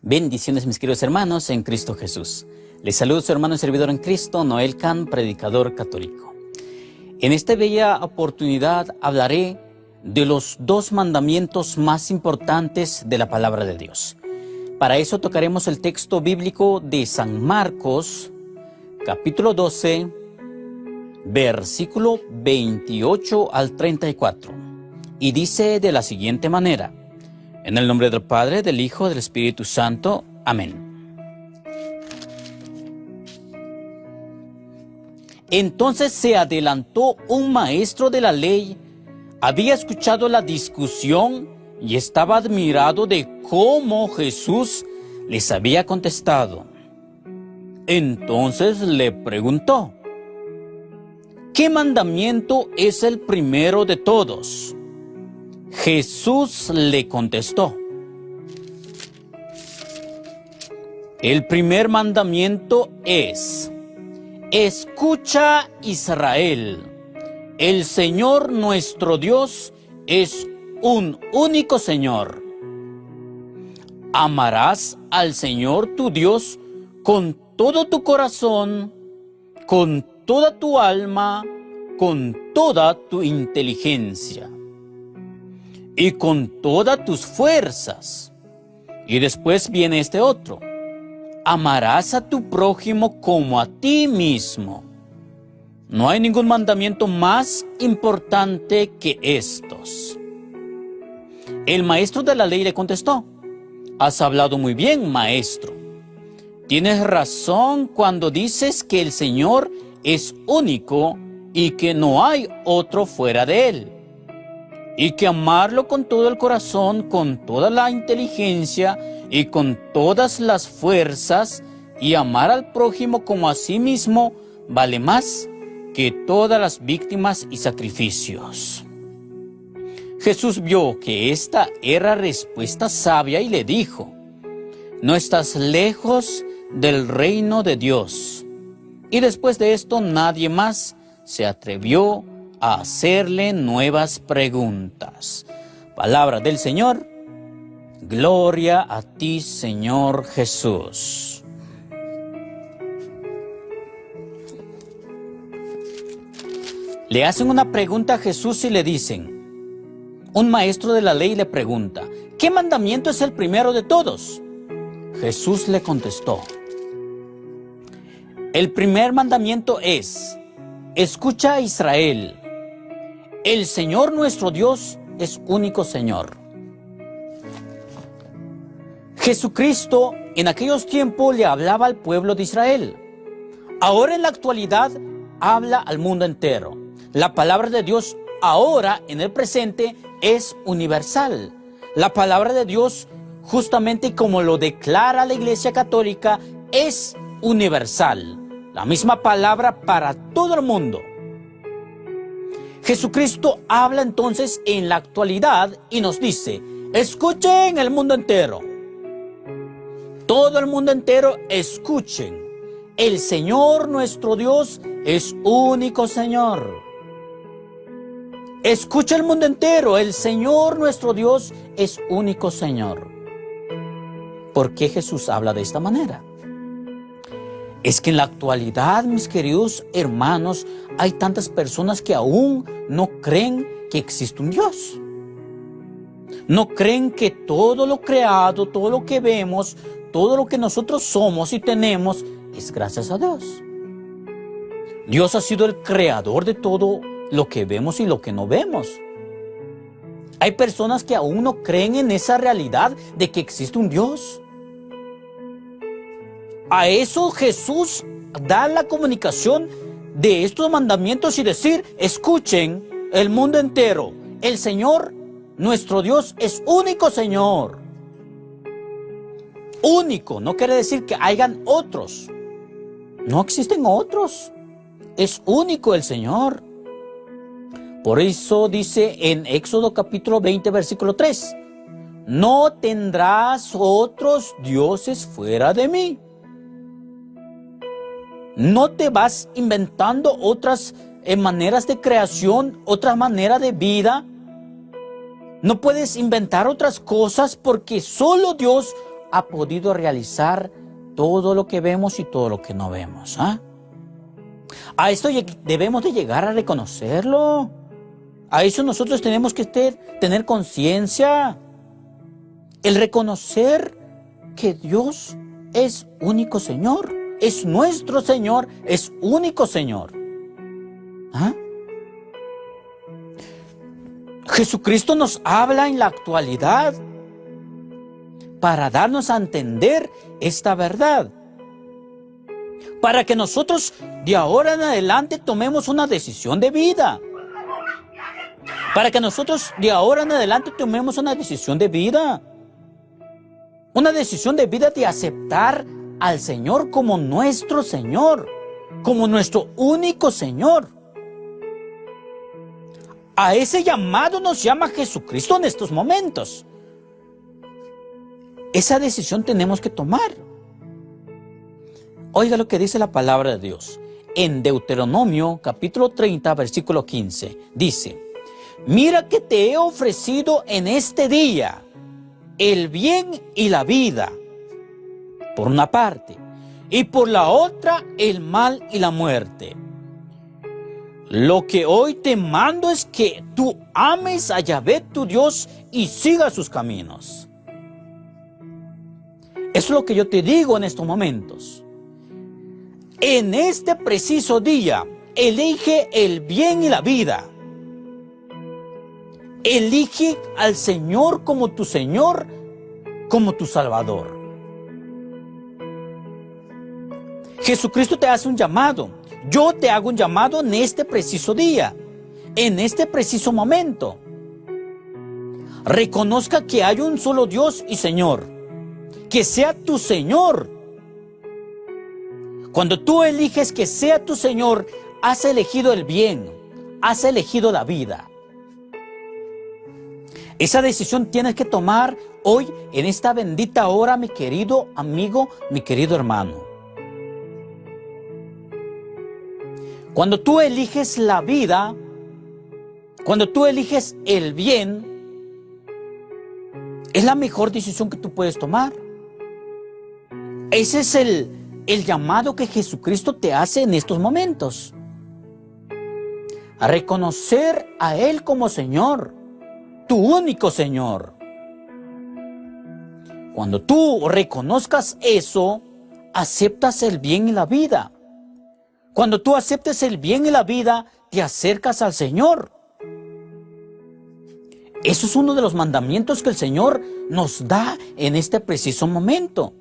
Bendiciones, mis queridos hermanos en Cristo Jesús. Les saludo su hermano y servidor en Cristo, Noel Can, predicador católico. En esta bella oportunidad hablaré de los dos mandamientos más importantes de la palabra de Dios. Para eso tocaremos el texto bíblico de San Marcos, capítulo 12, versículo 28 al 34. Y dice de la siguiente manera: en el nombre del Padre, del Hijo, del Espíritu Santo. Amén. Entonces se adelantó un maestro de la ley, había escuchado la discusión y estaba admirado de cómo Jesús les había contestado. Entonces le preguntó: ¿qué mandamiento es el primero de todos? Jesús le contestó: el primer mandamiento es: escucha, Israel, el Señor nuestro Dios es un único Señor. Amarás al Señor tu Dios con todo tu corazón, con toda tu alma, con toda tu inteligencia y con todas tus fuerzas. Y después viene este otro: amarás a tu prójimo como a ti mismo. No hay ningún mandamiento más importante que estos. El maestro de la ley le contestó: has hablado muy bien, maestro. Tienes razón cuando dices que el Señor es único y que no hay otro fuera de Él, y que amarlo con todo el corazón, con toda la inteligencia y con todas las fuerzas, y amar al prójimo como a sí mismo, vale más que todas las víctimas y sacrificios. Jesús vio que esta era respuesta sabia y le dijo: no estás lejos del reino de Dios. Y después de esto nadie más se atrevió a hacerle nuevas preguntas. Palabra del Señor. Gloria a ti, Señor Jesús. Le hacen una pregunta a Jesús y le dicen, un maestro de la ley le pregunta: ¿qué mandamiento es el primero de todos? Jesús le contestó: el primer mandamiento es: escucha, a Israel, el Señor nuestro Dios es único Señor. Jesucristo en aquellos tiempos le hablaba al pueblo de Israel. Ahora en la actualidad habla al mundo entero. La palabra de Dios ahora en el presente es universal. La palabra de Dios, justamente como lo declara la Iglesia Católica, es universal. La misma palabra para todo el mundo. Jesucristo habla entonces en la actualidad y nos dice: escuchen el mundo entero. Todo el mundo entero escuchen. El Señor nuestro Dios es único Señor. Escucha el mundo entero. El Señor nuestro Dios es único Señor. ¿Por qué Jesús habla de esta manera? Es que en la actualidad, mis queridos hermanos, hay tantas personas que aún no creen que existe un Dios. No creen que todo lo creado, todo lo que vemos, todo lo que nosotros somos y tenemos es gracias a Dios. Dios ha sido el creador de todo lo que vemos y lo que no vemos. Hay personas que aún no creen en esa realidad de que existe un Dios. A eso Jesús da la comunicación de estos mandamientos y decir: escuchen el mundo entero. El Señor, nuestro Dios, es único Señor. Único, no quiere decir que hayan otros. No existen otros. Es único el Señor. Por eso dice en Éxodo capítulo 20, versículo 3: no tendrás otros dioses fuera de mí. No te vas inventando otras maneras de creación, otra manera de vida. No puedes inventar otras cosas porque solo Dios ha podido realizar todo lo que vemos y todo lo que no vemos. A esto debemos de llegar a reconocerlo. A eso nosotros tenemos que tener conciencia. El reconocer que Dios es único Señor, es nuestro Señor, es único Señor. Jesucristo nos habla en la actualidad para darnos a entender esta verdad, para que nosotros de ahora en adelante tomemos una decisión de vida, para que nosotros de ahora en adelante tomemos una decisión de vida de aceptar al Señor como nuestro Señor, como nuestro único Señor. A ese llamado nos llama Jesucristo en estos momentos. Esa decisión tenemos que tomar. Oiga lo que dice la palabra de Dios. En Deuteronomio capítulo 30, versículo 15, dice: mira que te he ofrecido en este día el bien y la vida, por una parte, y por la otra el mal y la muerte. Lo que hoy te mando es que tú ames a Yahvé tu Dios y sigas sus caminos. Eso es lo que yo te digo en estos momentos. En este preciso día, elige el bien y la vida. Elige al Señor como tu Señor, como tu Salvador. Jesucristo te hace un llamado. Yo te hago un llamado en este preciso día, en este preciso momento. Reconozca que hay un solo Dios y Señor, que sea tu Señor. Cuando tú eliges que sea tu Señor, has elegido el bien, has elegido la vida. Esa decisión tienes que tomar hoy, en esta bendita hora, mi querido amigo, mi querido hermano. Cuando tú eliges la vida, cuando tú eliges el bien, es la mejor decisión que tú puedes tomar. Ese es el llamado que Jesucristo te hace en estos momentos. A reconocer a Él como Señor, tu único Señor. Cuando tú reconozcas eso, aceptas el bien y la vida. Cuando tú aceptes el bien y la vida, te acercas al Señor. Eso es uno de los mandamientos que el Señor nos da en este preciso momento.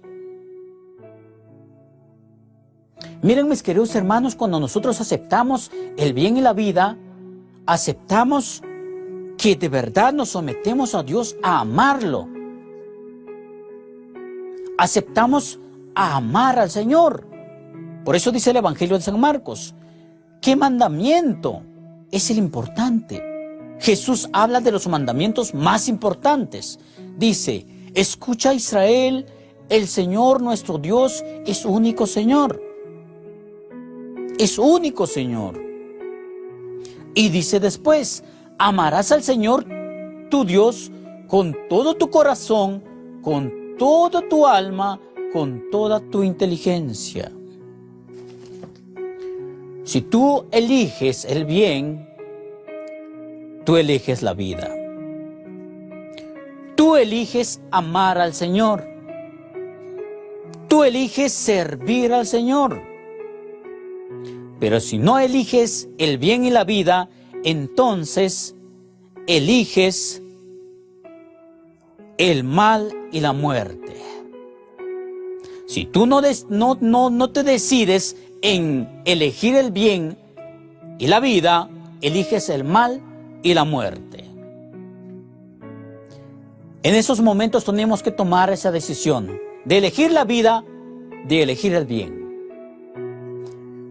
Miren, mis queridos hermanos, cuando nosotros aceptamos el bien y la vida, aceptamos que de verdad nos sometemos a Dios a amarlo. Aceptamos a amar al Señor. Por eso dice el Evangelio de San Marcos: ¿qué mandamiento es el importante? Jesús habla de los mandamientos más importantes. Dice: escucha, Israel, el Señor nuestro Dios es único Señor. Es único Señor. Y dice después: amarás al Señor tu Dios con todo tu corazón, con toda tu alma, con toda tu inteligencia. Si tú eliges el bien, tú eliges la vida. Tú eliges amar al Señor. Tú eliges servir al Señor. Pero si no eliges el bien y la vida, entonces eliges el mal y la muerte. Si tú no te decides en elegir el bien y la vida, eliges el mal y la muerte. En esos momentos tenemos que tomar esa decisión de elegir la vida, de elegir el bien.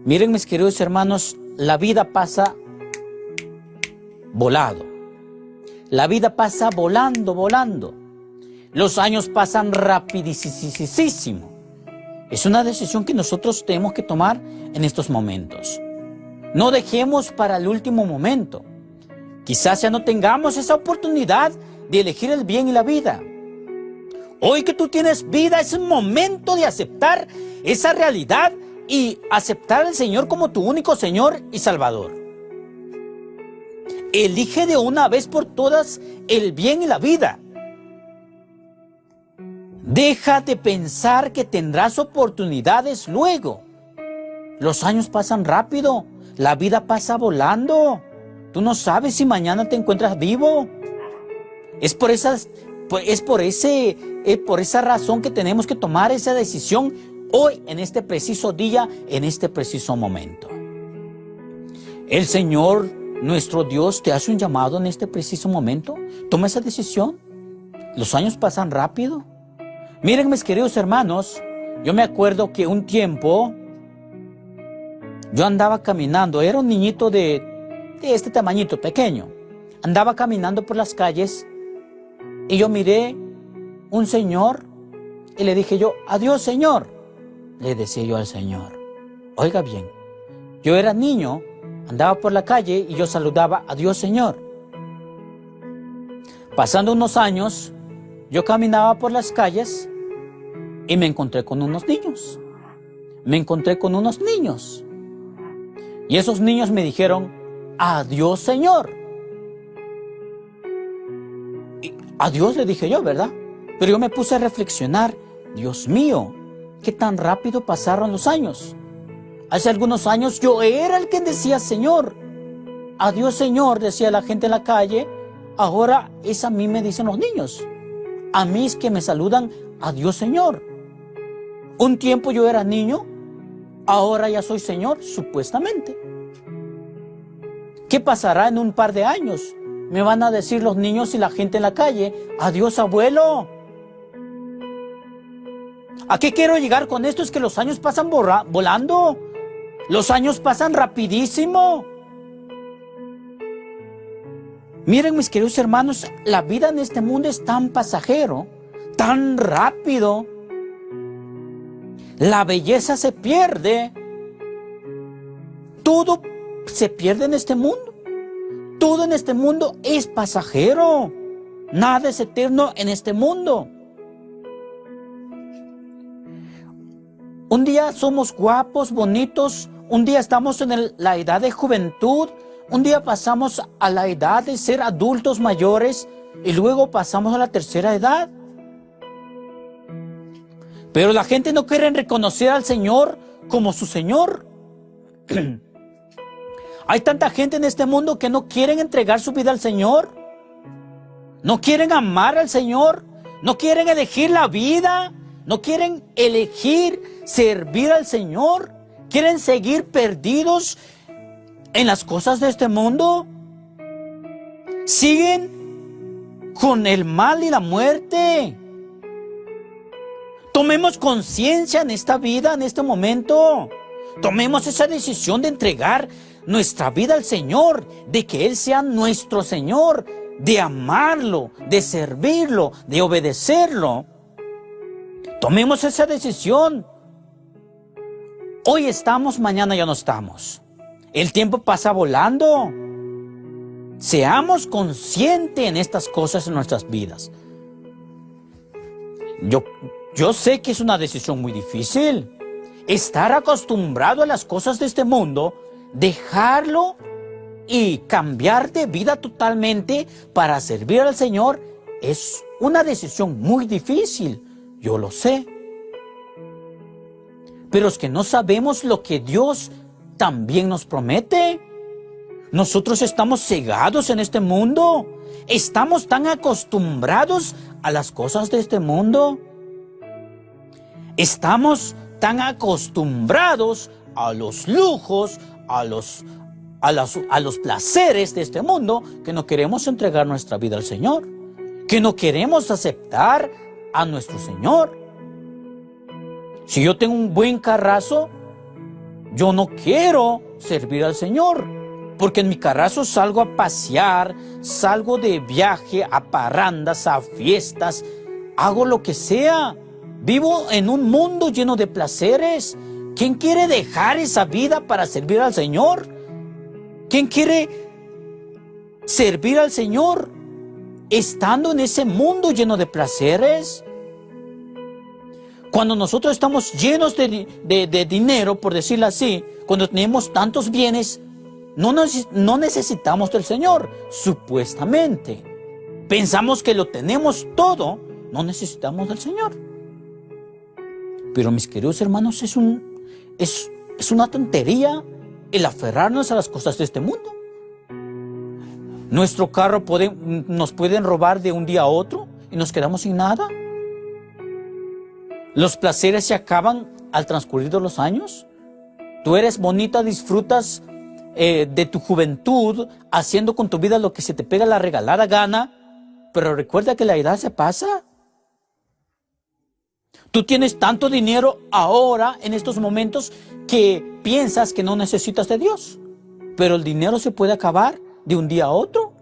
Miren, mis queridos hermanos, la vida pasa volado. La vida pasa volando. Los años pasan rapidísimo. Es una decisión que nosotros tenemos que tomar en estos momentos. No dejemos para el último momento. Quizás ya no tengamos esa oportunidad de elegir el bien y la vida. Hoy que tú tienes vida es un momento de aceptar esa realidad y aceptar al Señor como tu único Señor y Salvador. Elige de una vez por todas el bien y la vida. Deja de pensar que tendrás oportunidades luego. Los años pasan rápido, la vida pasa volando. Tú no sabes si mañana te encuentras vivo. Es por esa razón que tenemos que tomar esa decisión hoy, en este preciso día, en este preciso momento. El Señor, nuestro Dios, te hace un llamado en este preciso momento. Toma esa decisión. Los años pasan rápido. Miren, mis queridos hermanos, yo me acuerdo que un tiempo yo andaba caminando, era un niñito de este tamañito, pequeño. Andaba caminando por las calles y yo miré un señor y le dije yo, adiós, Señor. Le decía yo al Señor. Oiga bien, yo era niño, andaba por la calle y yo saludaba, adiós, Señor. Pasando unos años, yo caminaba por las calles y me encontré con unos niños. Y esos niños me dijeron, adiós, Señor. Y adiós le dije yo, ¿verdad? Pero yo me puse a reflexionar, Dios mío, qué tan rápido pasaron los años. Hace algunos años yo era el que decía, Señor. Adiós, Señor, decía la gente en la calle. Ahora es a mí me dicen los niños. A mí es que me saludan, adiós, Señor. Un tiempo yo era niño, ahora ya soy Señor, supuestamente. ¿Qué pasará en un par de años? Me van a decir los niños y la gente en la calle, adiós, abuelo. ¿A qué quiero llegar con esto? Es que los años pasan volando. Los años pasan rapidísimo. Miren, mis queridos hermanos, la vida en este mundo es tan pasajero, tan rápido. La belleza se pierde. Todo se pierde en este mundo. Todo en este mundo es pasajero. Nada es eterno en este mundo. Un día somos guapos, bonitos. Un día estamos en la edad de juventud. Un día pasamos a la edad de ser adultos mayores. Y luego pasamos a la tercera edad. Pero la gente no quiere reconocer al Señor como su Señor. Hay tanta gente en este mundo que no quieren entregar su vida al Señor. No quieren amar al Señor. No quieren elegir la vida. No quieren elegir servir al Señor. Quieren seguir perdidos en las cosas de este mundo. Siguen con el mal y la muerte. Tomemos conciencia en esta vida, en este momento. Tomemos esa decisión de entregar nuestra vida al Señor, de que Él sea nuestro Señor, de amarlo, de servirlo, de obedecerlo. Tomemos esa decisión. Hoy estamos, mañana ya no estamos. El tiempo pasa volando. Seamos conscientes en estas cosas en nuestras vidas. Yo sé que es una decisión muy difícil. Estar acostumbrado a las cosas de este mundo, dejarlo y cambiar de vida totalmente para servir al Señor es una decisión muy difícil. Yo lo sé. Pero es que no sabemos lo que Dios también nos promete. Nosotros estamos cegados en este mundo. Estamos tan acostumbrados a las cosas de este mundo. Estamos tan acostumbrados a los lujos, a los placeres de este mundo, que no queremos entregar nuestra vida al Señor, que no queremos aceptar a nuestro Señor. Si yo tengo un buen carrazo, yo no quiero servir al Señor, porque en mi carrazo salgo a pasear, salgo de viaje a parrandas, a fiestas, hago lo que sea. Vivo en un mundo lleno de placeres. ¿Quién quiere dejar esa vida para servir al Señor? ¿Quién quiere servir al Señor estando en ese mundo lleno de placeres? Cuando nosotros estamos llenos de dinero, por decirlo así, cuando tenemos tantos bienes, no necesitamos del Señor, supuestamente. Pensamos que lo tenemos todo, no necesitamos del Señor. Pero mis queridos hermanos, es una tontería el aferrarnos a las cosas de este mundo. Nuestro carro nos pueden robar de un día a otro y nos quedamos sin nada. Los placeres se acaban al transcurrir de los años. Tú eres bonita, disfrutas de tu juventud, haciendo con tu vida lo que se te pega la regalada gana, pero recuerda que la edad se pasa. Tú tienes tanto dinero ahora, en estos momentos, que piensas que no necesitas de Dios, pero el dinero se puede acabar de un día a otro.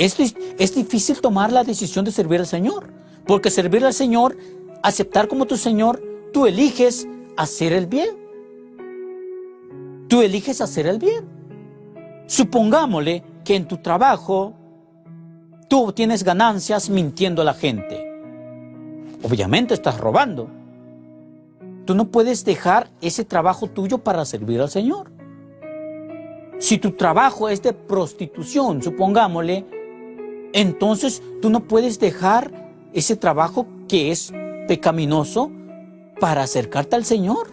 Es difícil tomar la decisión de servir al Señor, porque servir al Señor, aceptar como tu Señor, tú eliges hacer el bien. Tú eliges hacer el bien. Supongámosle que en tu trabajo tú obtienes ganancias mintiendo a la gente. Obviamente estás robando. Tú no puedes dejar ese trabajo tuyo para servir al Señor. Si tu trabajo es de prostitución, supongámosle, entonces tú no puedes dejar ese trabajo que es pecaminoso para acercarte al Señor.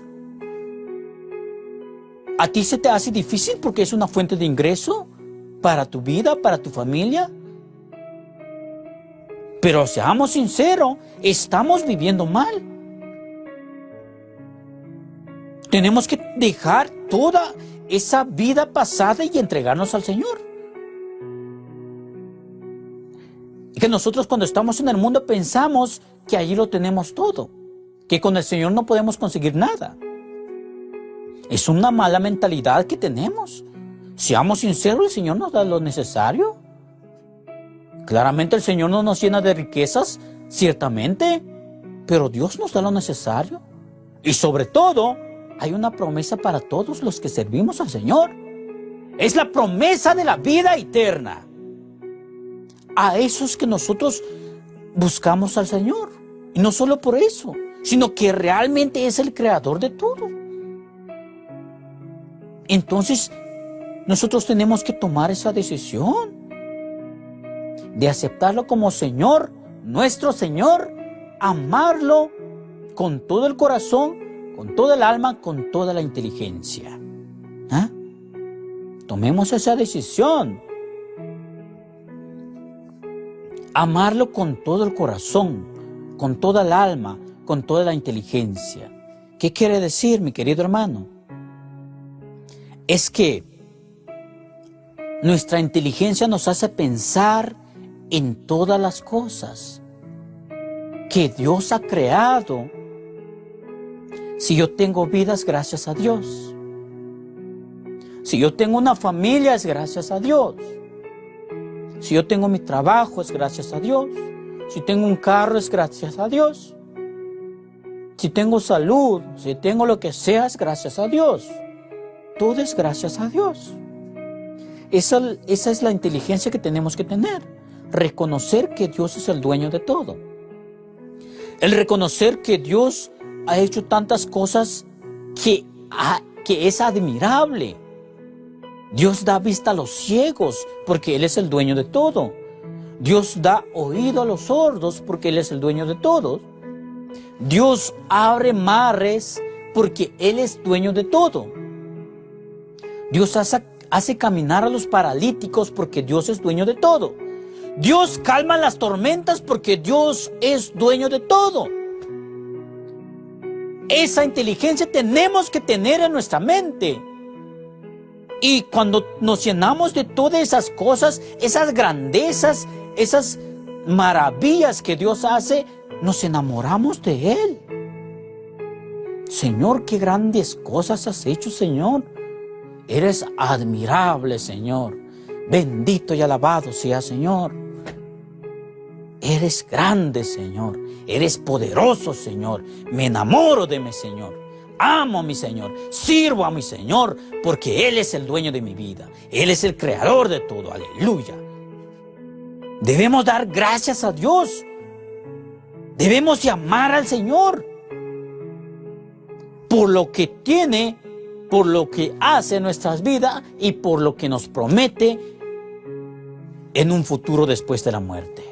¿A ti se te hace difícil porque es una fuente de ingreso para tu vida, para tu familia? Pero seamos sinceros, estamos viviendo mal. Tenemos que dejar toda esa vida pasada y entregarnos al Señor. Y que nosotros cuando estamos en el mundo pensamos que allí lo tenemos todo, que con el Señor no podemos conseguir nada. Es una mala mentalidad que tenemos. Seamos sinceros, el Señor nos da lo necesario. Claramente el Señor no nos llena de riquezas, ciertamente, pero Dios nos da lo necesario. Y sobre todo, hay una promesa para todos los que servimos al Señor. Es la promesa de la vida eterna. A esos que nosotros buscamos al Señor. Y no solo por eso, sino que realmente es el creador de todo. Entonces, nosotros tenemos que tomar esa decisión de aceptarlo como Señor, nuestro Señor, amarlo con todo el corazón, con toda el alma, con toda la inteligencia. ¿Ah? Tomemos esa decisión. Amarlo con todo el corazón, con toda el alma, con toda la inteligencia. ¿Qué quiere decir, mi querido hermano? Es que nuestra inteligencia nos hace pensar en todas las cosas que Dios ha creado. Si yo tengo vida, es gracias a Dios. Si yo tengo una familia, es gracias a Dios. Si yo tengo mi trabajo, es gracias a Dios. Si tengo un carro, es gracias a Dios. Si tengo salud, si tengo lo que sea, es gracias a Dios. Todo es gracias a Dios. Esa es la inteligencia que tenemos que tener. Reconocer que Dios es el dueño de todo. El reconocer que Dios ha hecho tantas cosas que es admirable. Dios da vista a los ciegos porque Él es el dueño de todo. Dios da oído a los sordos porque Él es el dueño de todo. Dios abre mares porque Él es dueño de todo. Dios hace caminar a los paralíticos porque Dios es dueño de todo. Dios calma las tormentas porque Dios es dueño de todo. Esa inteligencia tenemos que tener en nuestra mente. Y cuando nos llenamos de todas esas cosas, esas grandezas, esas maravillas que Dios hace, nos enamoramos de Él. Señor, qué grandes cosas has hecho, Señor. Eres admirable, Señor. Bendito y alabado sea, Señor. Eres grande, Señor. Eres poderoso, Señor. Me enamoro de mi Señor. Amo a mi Señor. Sirvo a mi Señor porque Él es el dueño de mi vida. Él es el creador de todo. Aleluya. Debemos dar gracias a Dios Debemos de amar al Señor por lo que tiene, por lo que hace en nuestras vidas y por lo que nos promete en un futuro después de la muerte.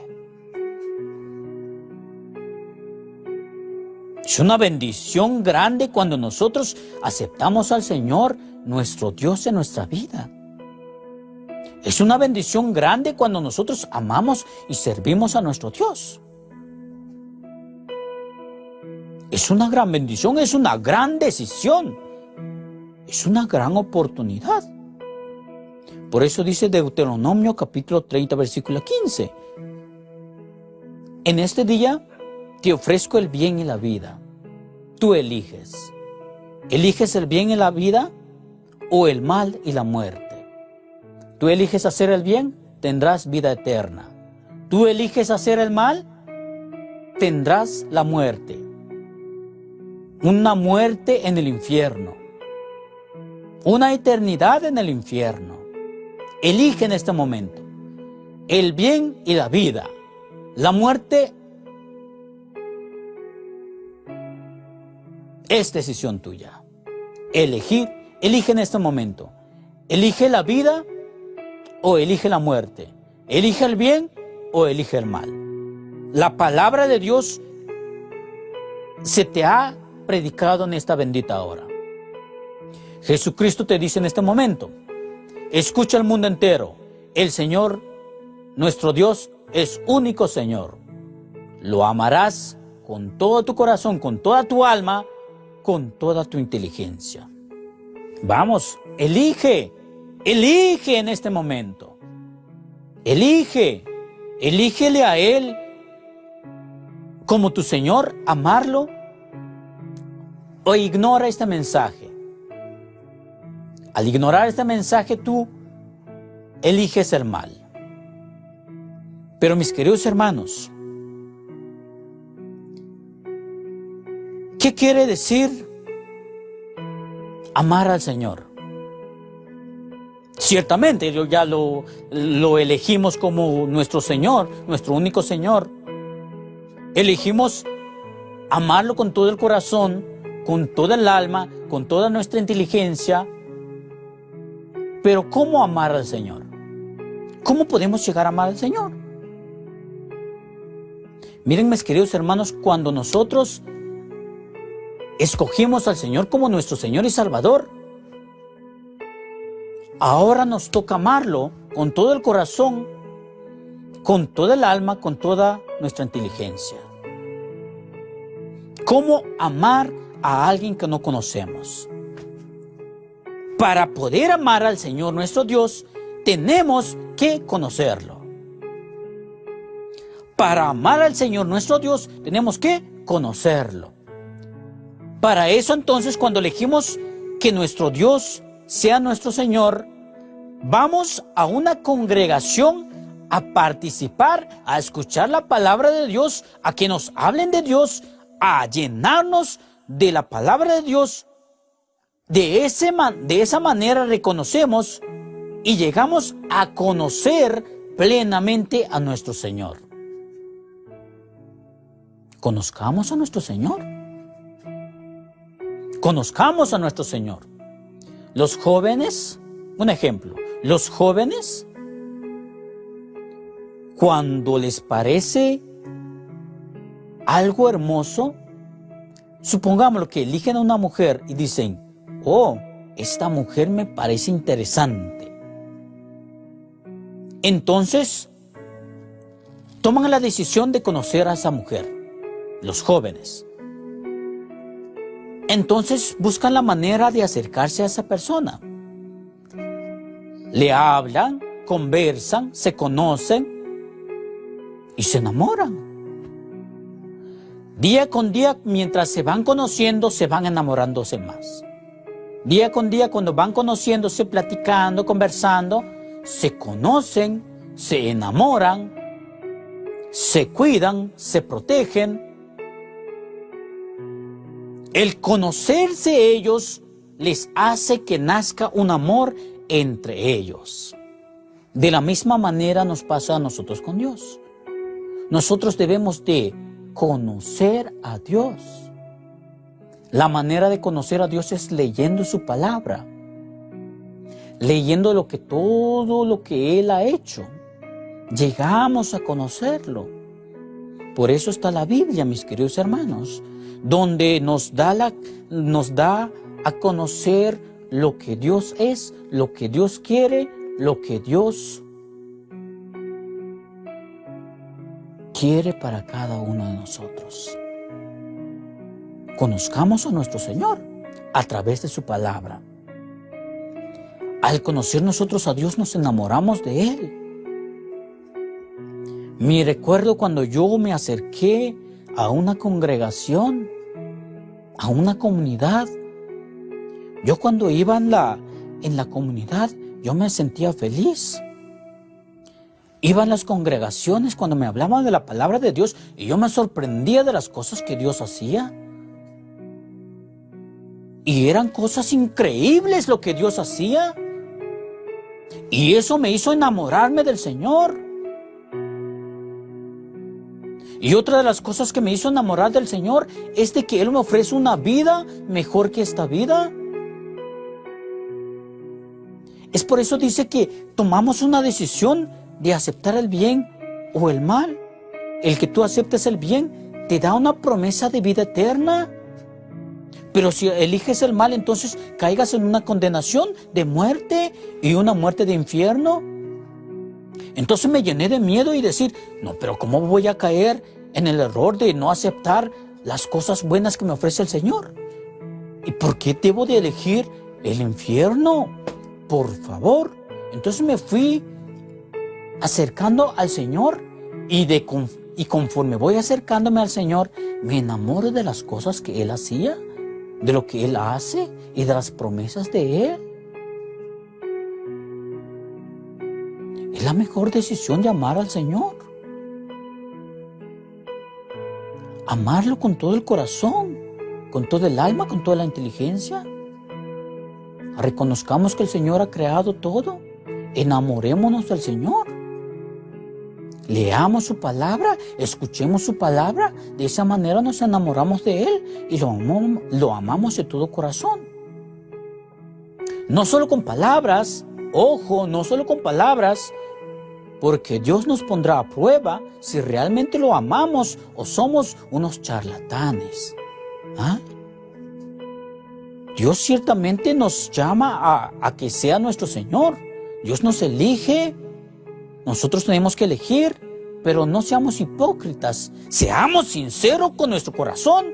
Es una bendición grande cuando nosotros aceptamos al Señor, nuestro Dios, en nuestra vida. Es una bendición grande cuando nosotros amamos y servimos a nuestro Dios. Es una gran bendición, es una gran decisión, es una gran oportunidad. Por eso dice Deuteronomio capítulo 30, versículo 15. En este día te ofrezco el bien y la vida. Tú eliges. ¿Eliges el bien y la vida o el mal y la muerte? Tú eliges hacer el bien, tendrás vida eterna. Tú eliges hacer el mal, tendrás la muerte. Una muerte en el infierno. Una eternidad en el infierno. Elige en este momento el bien y la vida. La muerte es decisión tuya. Elige en este momento. Elige la vida o elige la muerte. Elige el bien o elige el mal. La palabra de Dios se te ha predicado en esta bendita hora. Jesucristo te dice en este momento: escucha el mundo entero, el Señor, nuestro Dios, es único Señor. Lo amarás con todo tu corazón, con toda tu alma, con toda tu inteligencia. Vamos, elige en este momento. Elígele a Él como tu Señor, amarlo, o ignora este mensaje. Al ignorar este mensaje, tú eliges el mal. Pero mis queridos hermanos, ¿qué quiere decir amar al Señor? Ciertamente, ya lo elegimos como nuestro Señor, nuestro único Señor. Elegimos amarlo con todo el corazón, con toda el alma, con toda nuestra inteligencia. Pero ¿cómo amar al Señor? ¿Cómo podemos llegar a amar al Señor? Miren, mis queridos hermanos, cuando nosotros escogimos al Señor como nuestro Señor y Salvador, ahora nos toca amarlo con todo el corazón, con toda el alma, con toda nuestra inteligencia. ¿Cómo amar a alguien que no conocemos? Para poder amar al Señor nuestro Dios, tenemos que conocerlo. Para amar al Señor nuestro Dios, tenemos que conocerlo. Para eso entonces, cuando elegimos que nuestro Dios sea nuestro Señor, vamos a una congregación a participar, a escuchar la palabra de Dios, a que nos hablen de Dios, a llenarnos de la palabra de Dios. De esa manera reconocemos y llegamos a conocer plenamente a nuestro Señor. Conozcamos a nuestro Señor. Conozcamos a nuestro Señor. Los jóvenes, un ejemplo, los jóvenes, cuando les parece algo hermoso, supongamos que eligen a una mujer y dicen: oh, esta mujer me parece interesante. Entonces, toman la decisión de conocer a esa mujer, los jóvenes. Entonces, buscan la manera de acercarse a esa persona. Le hablan, conversan, se conocen y se enamoran. Día con día, mientras se van conociendo, se van enamorándose más. Día con día, cuando van conociéndose, platicando, conversando, se conocen, se enamoran, se cuidan, se protegen. El conocerse ellos les hace que nazca un amor entre ellos. De la misma manera nos pasa a nosotros con Dios. Nosotros debemos de conocer a Dios. La manera de conocer a Dios es leyendo su palabra, leyendo todo lo que Él ha hecho. Llegamos a conocerlo. Por eso está la Biblia, mis queridos hermanos, donde nos da a conocer lo que Dios es, lo que Dios quiere, lo que Dios quiere para cada uno de nosotros. Conozcamos a nuestro Señor a través de su palabra. Al conocer nosotros a Dios, nos enamoramos de Él. Me recuerdo cuando yo me acerqué a una congregación, a una comunidad. Yo cuando iba en la comunidad, yo me sentía feliz. Iba a las congregaciones cuando me hablaban de la palabra de Dios y yo me sorprendía de las cosas que Dios hacía. Y eran cosas increíbles lo que Dios hacía. Y eso me hizo enamorarme del Señor. Y otra de las cosas que me hizo enamorar del Señor es de que Él me ofrece una vida mejor que esta vida. Es por eso dice que tomamos una decisión de aceptar el bien o el mal. El que tú aceptes el bien te da una promesa de vida eterna. Pero si eliges el mal, entonces caigas en una condenación de muerte y una muerte de infierno. Entonces me llené de miedo y decir, no, pero ¿cómo voy a caer en el error de no aceptar las cosas buenas que me ofrece el Señor? ¿Y por qué debo de elegir el infierno? Por favor. Entonces me fui acercando al Señor y conforme voy acercándome al Señor, me enamoro de las cosas que Él hacía, de lo que Él hace y de las promesas de Él. Es la mejor decisión de amar al Señor. Amarlo con todo el corazón, con todo el alma, con toda la inteligencia. Reconozcamos que el Señor ha creado todo. Enamorémonos del Señor. Leamos su palabra, escuchemos su palabra. De esa manera nos enamoramos de Él y lo amamos de todo corazón. No solo con palabras, ojo, no solo con palabras, porque Dios nos pondrá a prueba si realmente lo amamos o somos unos charlatanes. ¿Ah? Dios ciertamente nos llama a que sea nuestro Señor. Dios nos elige. Nosotros tenemos que elegir, pero no seamos hipócritas. Seamos sinceros con nuestro corazón.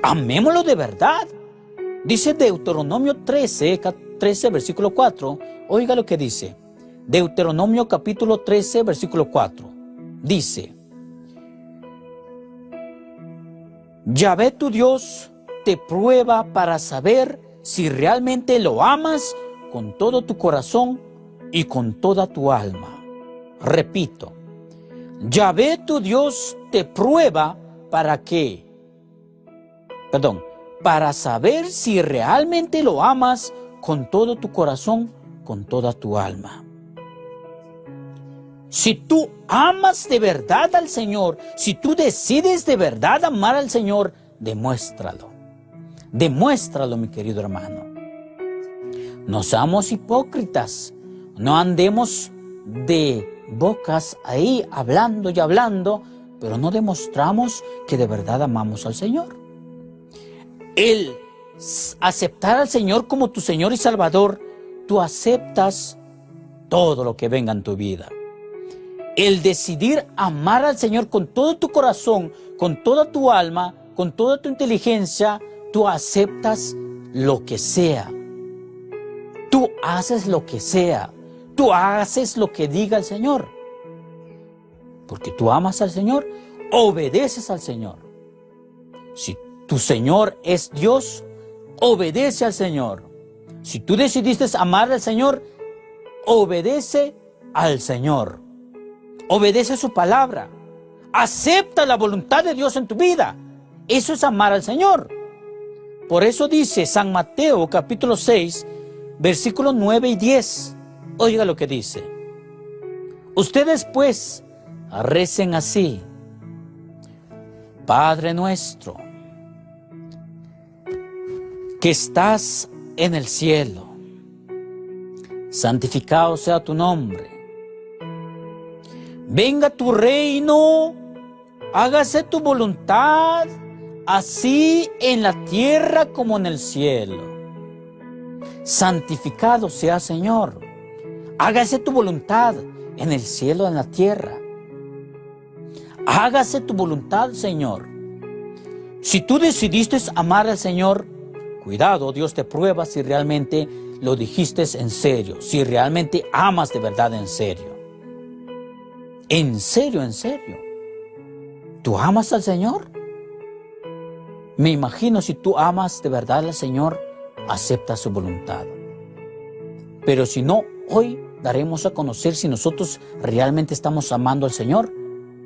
Amémoslo de verdad. Dice Deuteronomio 13, versículo 4. Oiga lo que dice. Deuteronomio capítulo 13, versículo 4. Dice: Yahvé tu Dios te prueba para saber si realmente lo amas con todo tu corazón y con toda tu alma. Repito, Yahvé tu Dios te prueba para saber si realmente lo amas con todo tu corazón, con toda tu alma. Si tú amas de verdad al Señor, si tú decides de verdad amar al Señor, demuéstralo. Demuéstralo, mi querido hermano. No seamos hipócritas. No andemos de bocas ahí hablando y hablando, pero no demostramos que de verdad amamos al Señor. El aceptar al Señor como tu Señor y Salvador, tú aceptas todo lo que venga en tu vida. El decidir amar al Señor con todo tu corazón, con toda tu alma, con toda tu inteligencia, tú aceptas lo que sea. Tú haces lo que sea. Tú haces lo que diga el Señor. Porque tú amas al Señor, obedeces al Señor. Si tu Señor es Dios, obedece al Señor. Si tú decidiste amar al Señor, obedece al Señor. Obedece su palabra. Acepta la voluntad de Dios en tu vida. Eso es amar al Señor. Por eso dice San Mateo capítulo 6, versículos 9 y 10. Oiga lo que dice. Ustedes pues recen así: Padre nuestro, que estás en el cielo, santificado sea tu nombre. Venga tu reino, hágase tu voluntad, así en la tierra como en el cielo. Santificado sea, Señor. Hágase tu voluntad en el cielo, en la tierra. Hágase tu voluntad, Señor. Si tú decidiste amar al Señor, cuidado, Dios te prueba si realmente lo dijiste en serio, si realmente amas de verdad en serio. En serio, en serio. ¿Tú amas al Señor? Me imagino si tú amas de verdad al Señor, acepta su voluntad. Pero si no, hoy daremos a conocer si nosotros realmente estamos amando al Señor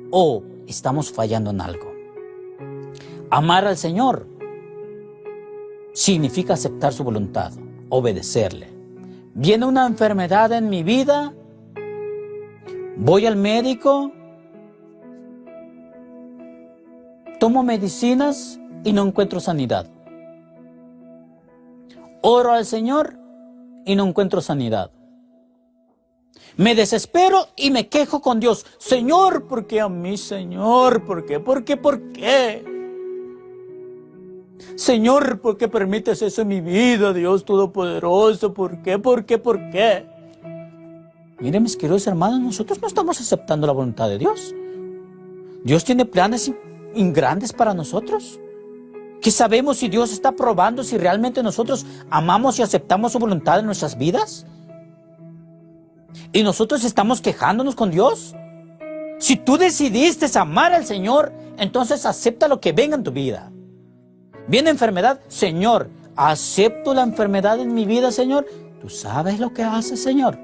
o estamos fallando en algo. Amar al Señor significa aceptar su voluntad, obedecerle. Viene una enfermedad en mi vida, voy al médico, tomo medicinas y no encuentro sanidad. Oro al Señor y no encuentro sanidad. Me desespero y me quejo con Dios. Señor, ¿por qué a mí, Señor? ¿Por qué? ¿Por qué? ¿Por qué? Señor, ¿por qué permites eso en mi vida, Dios Todopoderoso? ¿Por qué? ¿Por qué? ¿Por qué? Miren, mis queridos hermanos, nosotros no estamos aceptando la voluntad de Dios. Dios tiene planes grandes para nosotros. ¿Qué sabemos si Dios está probando si realmente nosotros amamos y aceptamos su voluntad en nuestras vidas? ¿Y nosotros estamos quejándonos con Dios? Si tú decidiste amar al Señor, entonces acepta lo que venga en tu vida. ¿Viene enfermedad? Señor, acepto la enfermedad en mi vida, Señor. Tú sabes lo que haces, Señor.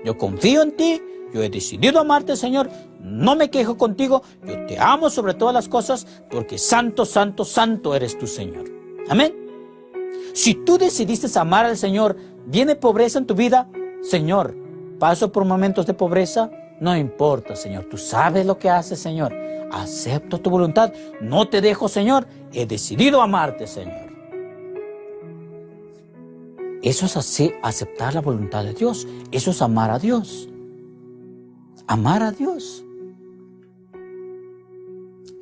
Yo confío en ti, yo he decidido amarte, Señor. No me quejo contigo, yo te amo sobre todas las cosas, porque santo, santo, santo eres tú, Señor. Amén. Si tú decidiste amar al Señor, viene pobreza en tu vida, Señor, paso por momentos de pobreza, no importa, Señor. Tú sabes lo que haces, Señor. Acepto tu voluntad, no te dejo, Señor. He decidido amarte, Señor. Eso es aceptar la voluntad de Dios. Eso es amar a Dios. Amar a Dios.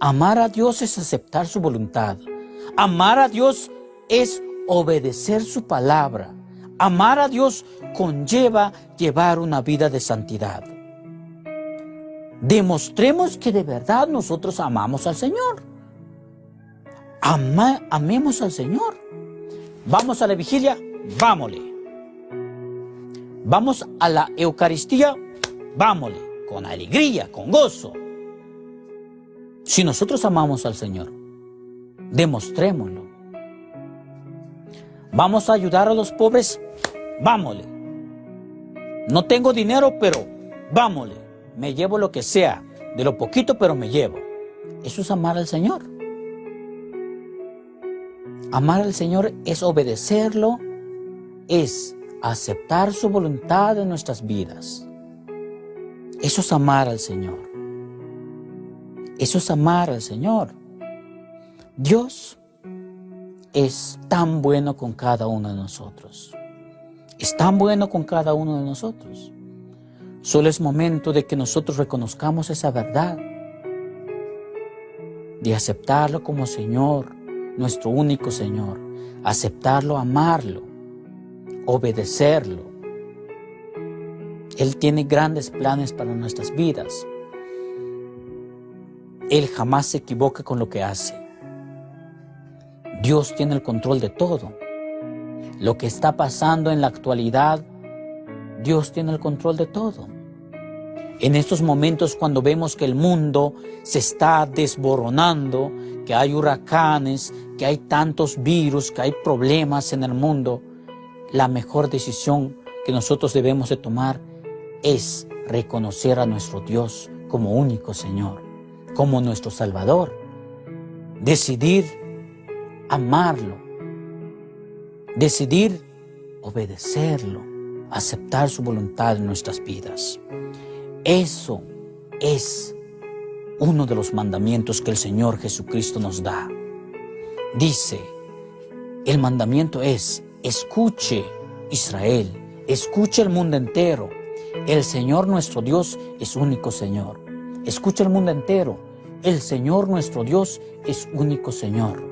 Amar a Dios es aceptar su voluntad. Amar a Dios es obedecer su palabra. Amar a Dios conlleva llevar una vida de santidad. Demostremos que de verdad nosotros amamos al Señor. Amemos al Señor. Vamos a la vigilia, vámosle. Vamos a la Eucaristía, vámosle, con alegría, con gozo. Si nosotros amamos al Señor, demostrémoslo. Vamos a ayudar a los pobres, vámosle. No tengo dinero, pero vámosle. Me llevo lo que sea, de lo poquito, pero me llevo. Eso es amar al Señor. Amar al Señor es obedecerlo, es aceptar su voluntad en nuestras vidas. Eso es amar al Señor. Eso es amar al Señor. Dios es tan bueno con cada uno de nosotros. Es tan bueno con cada uno de nosotros. Solo es momento de que nosotros reconozcamos esa verdad, de aceptarlo como Señor, nuestro único Señor, aceptarlo, amarlo, obedecerlo. Él tiene grandes planes para nuestras vidas. Él jamás se equivoca con lo que hace. Dios tiene el control de todo. Lo que está pasando en la actualidad, Dios tiene el control de todo. En estos momentos cuando vemos que el mundo se está desboronando, que hay huracanes, que hay tantos virus, que hay problemas en el mundo, la mejor decisión que nosotros debemos de tomar es reconocer a nuestro Dios como único Señor, como nuestro Salvador. Decidir amarlo, decidir obedecerlo, aceptar su voluntad en nuestras vidas. Eso es uno de los mandamientos que el Señor Jesucristo nos da. Dice, el mandamiento es: escuche Israel, escuche el mundo entero. El Señor nuestro Dios es único Señor. Escucha el mundo entero. El Señor nuestro Dios es único Señor.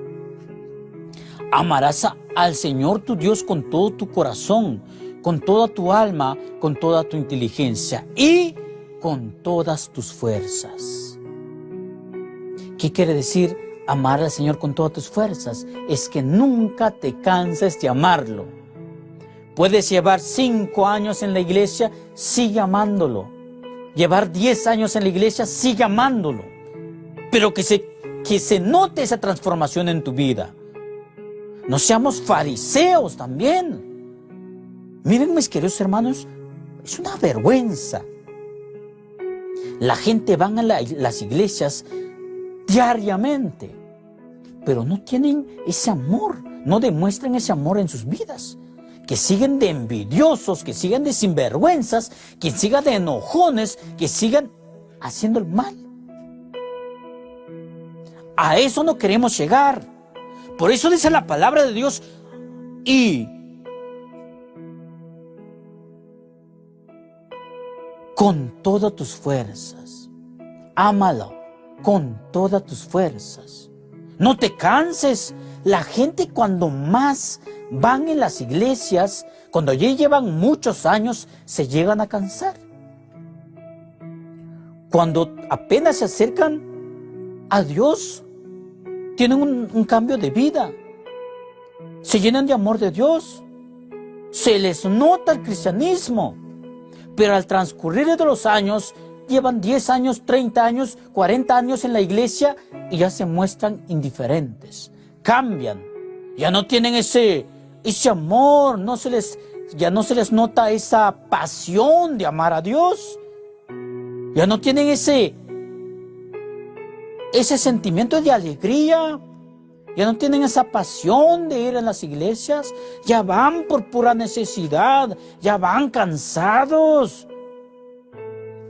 Amarás al Señor tu Dios con todo tu corazón, con toda tu alma, con toda tu inteligencia y con todas tus fuerzas. ¿Qué quiere decir amar al Señor con todas tus fuerzas? Es que nunca te canses de amarlo. Puedes llevar 5 años en la iglesia, sigue amándolo. Llevar 10 años en la iglesia, sigue amándolo. Pero que se note esa transformación en tu vida. No seamos fariseos también. Miren, mis queridos hermanos, es una vergüenza. La gente va a las iglesias diariamente, pero no tienen ese amor, no demuestran ese amor en sus vidas. Que siguen de envidiosos, que sigan de sinvergüenzas, que sigan de enojones, que sigan haciendo el mal. A eso no queremos llegar. Por eso dice la palabra de Dios: y con todas tus fuerzas, ámalo con todas tus fuerzas. No te canses. La gente, cuando más van en las iglesias, cuando ya llevan muchos años, se llegan a cansar. Cuando apenas se acercan a Dios, tienen un cambio de vida. Se llenan de amor de Dios. Se les nota el cristianismo. Pero al transcurrir de los años, llevan 10 años, 30 años, 40 años en la iglesia y ya se muestran indiferentes. Cambian. Ya no tienen ese amor, ya no se les nota esa pasión de amar a Dios. Ya no tienen ese sentimiento de alegría. Ya no tienen esa pasión de ir a las iglesias. Ya van por pura necesidad. Ya van cansados.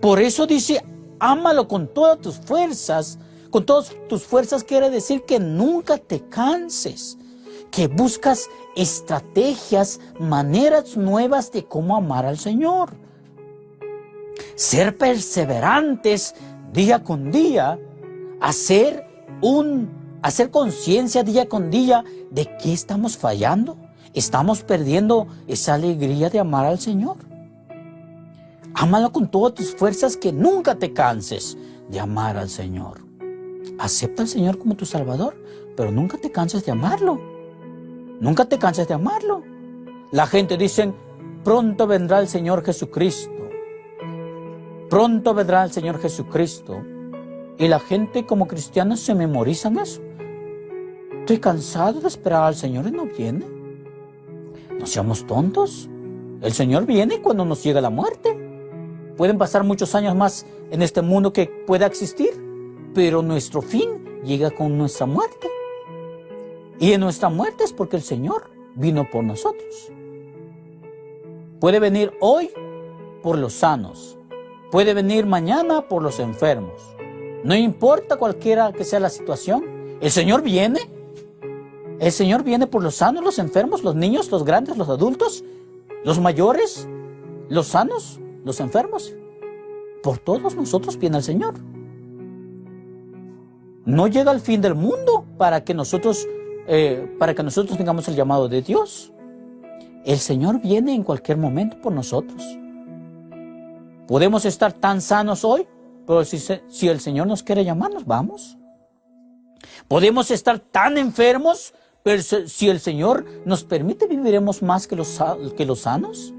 Por eso dice: ámalo con todas tus fuerzas. Con todas tus fuerzas quiere decir que nunca te canses. Que buscas estrategias, maneras nuevas de cómo amar al Señor. Ser perseverantes día con día. Hacer conciencia día con día de qué estamos fallando. Estamos perdiendo esa alegría de amar al Señor. Ámalo con todas tus fuerzas, que nunca te canses de amar al Señor. Acepta al Señor como tu Salvador, pero nunca te canses de amarlo. Nunca te canses de amarlo. La gente dice: pronto vendrá el Señor Jesucristo. Pronto vendrá el Señor Jesucristo. Y la gente, como cristianos, se memorizan eso. Estoy cansado de esperar al Señor y no viene. No seamos tontos. El Señor viene cuando nos llega la muerte. Pueden pasar muchos años más en este mundo que pueda existir, pero nuestro fin llega con nuestra muerte. Y en nuestra muerte es porque el Señor vino por nosotros. Puede venir hoy por los sanos. Puede venir mañana por los enfermos. No importa cualquiera que sea la situación, el Señor viene. El Señor viene por los sanos, los enfermos, los niños, los grandes, los adultos, los mayores, los sanos, los enfermos. Por todos nosotros viene el Señor. No llega el fin del mundo para que nosotros tengamos el llamado de Dios. El Señor viene en cualquier momento por nosotros. Podemos estar tan sanos hoy, pero si el Señor nos quiere llamar, nos vamos. Podemos estar tan enfermos, pero si el Señor nos permite, viviremos más que los sanos.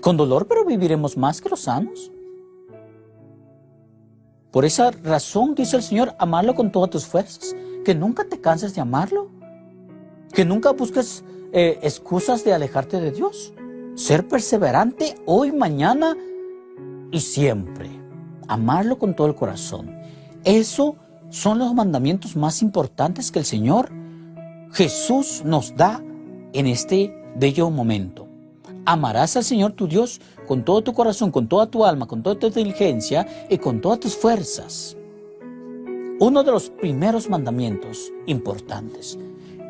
Con dolor, pero viviremos más que los sanos. Por esa razón, dice el Señor, amarlo con todas tus fuerzas. Que nunca te canses de amarlo. Que nunca busques excusas de alejarte de Dios. Ser perseverante hoy, mañana y siempre. Amarlo con todo el corazón. Eso son los mandamientos más importantes que el Señor Jesús nos da en este bello momento. Amarás al Señor tu Dios con todo tu corazón, con toda tu alma, con toda tu inteligencia y con todas tus fuerzas. Uno de los primeros mandamientos importantes.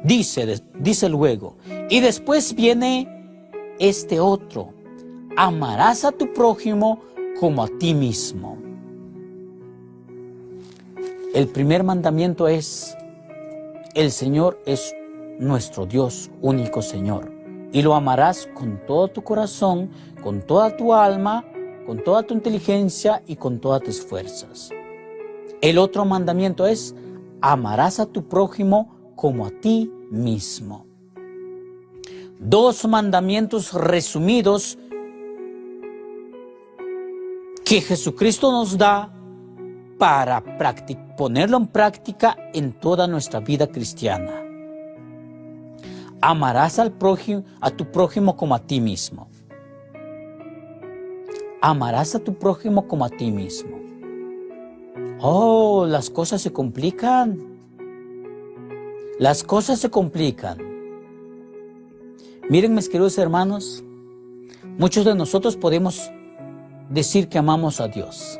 Dice luego, y después viene este otro: amarás a tu prójimo como a ti mismo. El primer mandamiento es: el Señor es nuestro Dios, único Señor, y lo amarás con todo tu corazón, con toda tu alma, con toda tu inteligencia y con todas tus fuerzas. El otro mandamiento es: amarás a tu prójimo como a ti mismo. Dos mandamientos resumidos que Jesucristo nos da para ponerlo en práctica en toda nuestra vida cristiana. Amarás a tu prójimo como a ti mismo. Amarás a tu prójimo como a ti mismo. Oh, las cosas se complican. Las cosas se complican. Miren, mis queridos hermanos, muchos de nosotros podemos decir que amamos a Dios.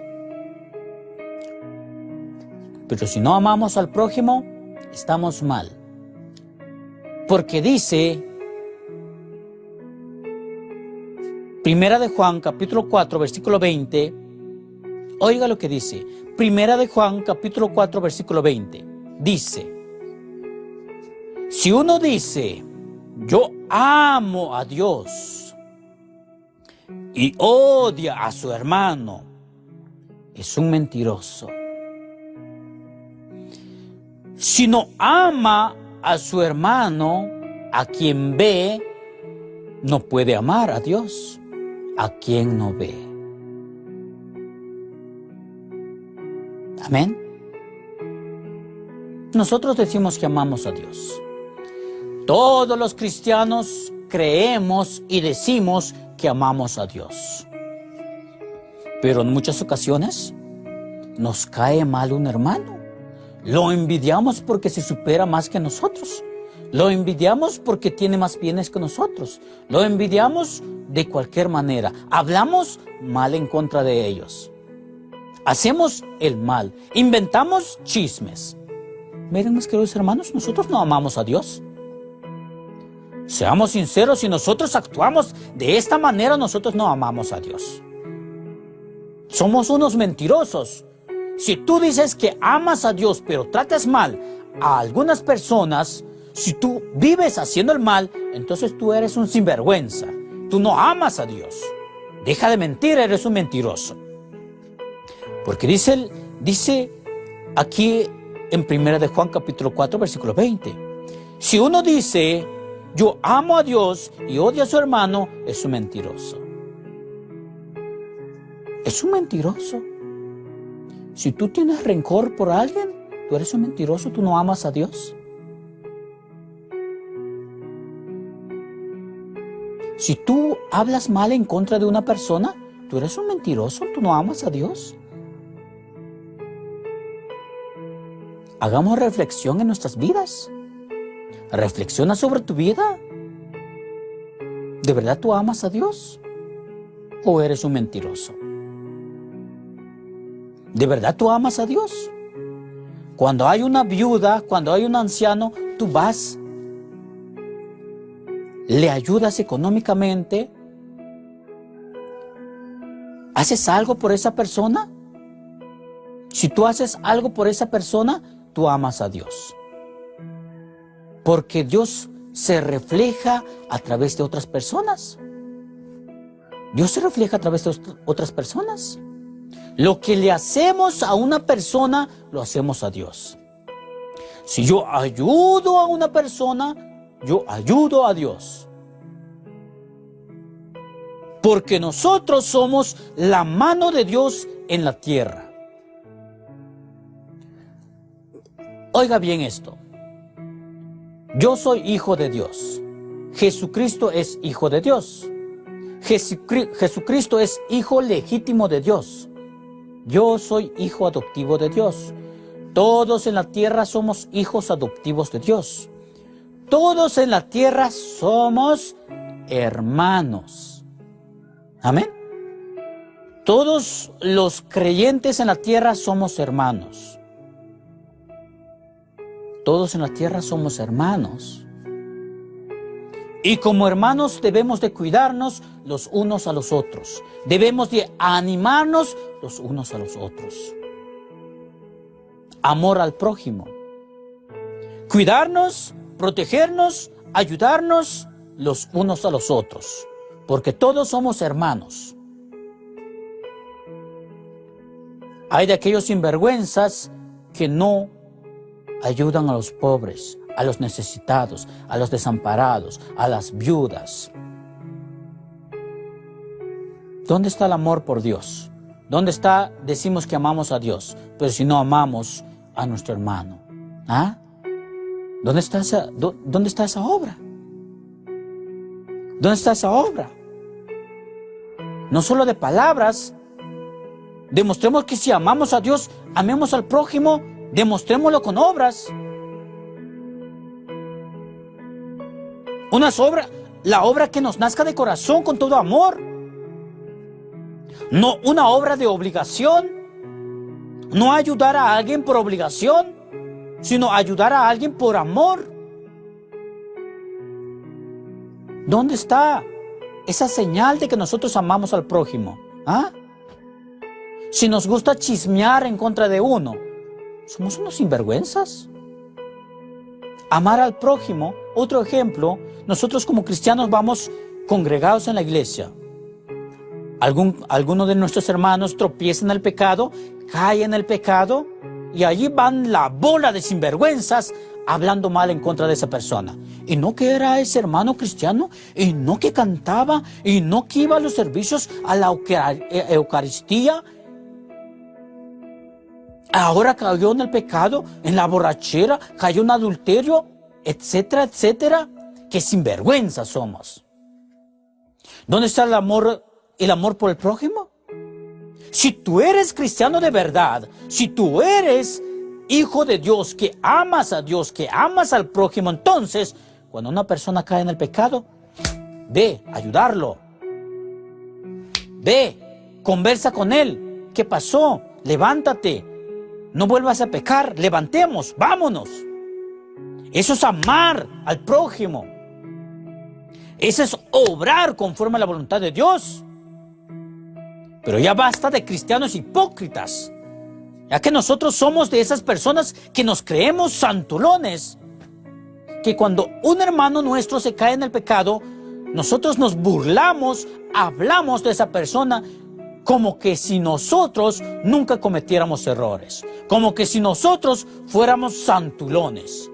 Pero si no amamos al prójimo, estamos mal. Porque dice, Primera de Juan, capítulo 4, versículo 20, oiga lo que dice, Primera de Juan, capítulo 4, versículo 20, dice, si uno dice, yo amo a Dios, y odia a su hermano, es un mentiroso. Si no ama a su hermano, a quien ve, no puede amar a Dios, a quien no ve. Amén. Nosotros decimos que amamos a Dios. Todos los cristianos creemos y decimos que amamos a Dios. Pero en muchas ocasiones nos cae mal un hermano. Lo envidiamos porque se supera más que nosotros. Lo envidiamos porque tiene más bienes que nosotros. Lo envidiamos de cualquier manera. Hablamos mal en contra de ellos. Hacemos el mal. Inventamos chismes. Miren, mis queridos hermanos, nosotros no amamos a Dios. Seamos sinceros, si nosotros actuamos de esta manera, nosotros no amamos a Dios. Somos unos mentirosos. Si tú dices que amas a Dios, pero tratas mal a algunas personas, si tú vives haciendo el mal, entonces tú eres un sinvergüenza. Tú no amas a Dios. Deja de mentir, eres un mentiroso. Porque dice aquí en 1 de Juan capítulo 4, versículo 20. Si uno dice, yo amo a Dios y odia a su hermano, es un mentiroso. Es un mentiroso. Si tú tienes rencor por alguien, tú eres un mentiroso, tú no amas a Dios. Si tú hablas mal en contra de una persona, tú eres un mentiroso, tú no amas a Dios. Hagamos reflexión en nuestras vidas. Reflexiona sobre tu vida. ¿De verdad tú amas a Dios? ¿O eres un mentiroso? ¿De verdad tú amas a Dios? Cuando hay una viuda, cuando hay un anciano, tú vas, le ayudas económicamente, ¿haces algo por esa persona? Si tú haces algo por esa persona, tú amas a Dios. Porque Dios se refleja a través de otras personas. Dios se refleja a través de otras personas. Lo que le hacemos a una persona, lo hacemos a Dios. Si yo ayudo a una persona, yo ayudo a Dios. Porque nosotros somos la mano de Dios en la tierra. Oiga bien esto. Yo soy hijo de Dios. Jesucristo es hijo de Dios. Jesucristo es hijo legítimo de Dios. Yo soy hijo adoptivo de Dios. Todos en la tierra somos hijos adoptivos de Dios. Todos en la tierra somos hermanos. Amén. Todos los creyentes en la tierra somos hermanos. Todos en la tierra somos hermanos. Y como hermanos debemos de cuidarnos los unos a los otros. Debemos de animarnos los unos a los otros. Amor al prójimo. Cuidarnos, protegernos, ayudarnos los unos a los otros. Porque todos somos hermanos. Hay de aquellos sinvergüenzas que no ayudan a los pobres, a los necesitados, a los desamparados, a las viudas. ¿Dónde está el amor por Dios? ¿Dónde está, decimos que amamos a Dios, pero si no amamos a nuestro hermano? ¿Ah? ¿Dónde está esa obra? ¿Dónde está esa obra? No solo de palabras. Demostremos que si amamos a Dios, amemos al prójimo, demostrémoslo con obras. La obra que nos nazca de corazón con todo amor. No una obra de obligación. No ayudar a alguien por obligación, sino ayudar a alguien por amor. ¿Dónde está esa señal de que nosotros amamos al prójimo? ¿Ah? Si nos gusta chismear en contra de uno, somos unos sinvergüenzas. Amar al prójimo, otro ejemplo, nosotros como cristianos vamos congregados en la iglesia. Alguno de nuestros hermanos tropieza en el pecado, cae en el pecado, y allí van la bola de sinvergüenzas hablando mal en contra de esa persona. Y no que era ese hermano cristiano, y no que cantaba, y no que iba a los servicios, a la Eucaristía. Ahora cayó en el pecado, en la borrachera, cayó en adulterio, etcétera, etcétera. ¡Qué sinvergüenzas somos! ¿Dónde está el amor por el prójimo? Si tú eres cristiano de verdad, si tú eres hijo de Dios, que amas a Dios, que amas al prójimo, entonces, cuando una persona cae en el pecado, ve a ayudarlo. Ve, conversa con él. ¿Qué pasó? Levántate. No vuelvas a pecar. Levantemos, vámonos. Eso es amar al prójimo. Eso es obrar conforme a la voluntad de Dios. Pero ya basta de cristianos hipócritas. Ya que nosotros somos de esas personas que nos creemos santulones. Que cuando un hermano nuestro se cae en el pecado, nosotros nos burlamos, hablamos de esa persona como que si nosotros nunca cometiéramos errores. Como que si nosotros fuéramos santulones.